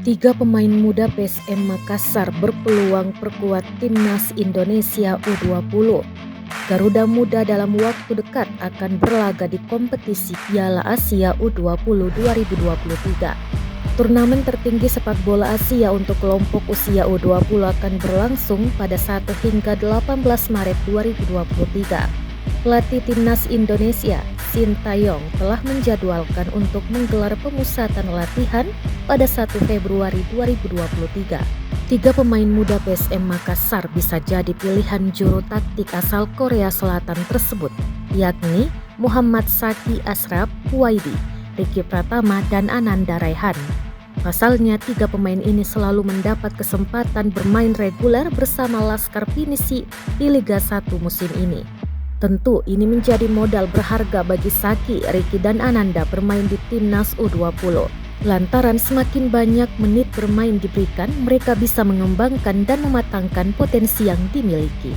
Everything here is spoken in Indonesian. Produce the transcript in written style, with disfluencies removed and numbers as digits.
Tiga pemain muda PSM Makassar berpeluang perkuat timnas Indonesia U20. Garuda Muda dalam waktu dekat akan berlaga di kompetisi Piala Asia U20 2023. Turnamen tertinggi sepak bola Asia untuk kelompok usia U20 akan berlangsung pada 1 hingga 18 Maret 2023. Pelatih timnas Indonesia, Sintayong, telah menjadwalkan untuk menggelar pemusatan latihan pada 1 Februari 2023. Tiga pemain muda PSM Makassar bisa jadi pilihan juru taktik asal Korea Selatan tersebut, yakni Muhammad Saki Ashraf Huwaidi, Ricky Pratama, dan Ananda Raihan. Pasalnya, tiga pemain ini selalu mendapat kesempatan bermain reguler bersama Laskar Pinisi di Liga 1 musim ini. Tentu ini menjadi modal berharga bagi Saki, Ricky, dan Ananda bermain di timnas U20. Lantaran semakin banyak menit bermain diberikan, mereka bisa mengembangkan dan mematangkan potensi yang dimiliki.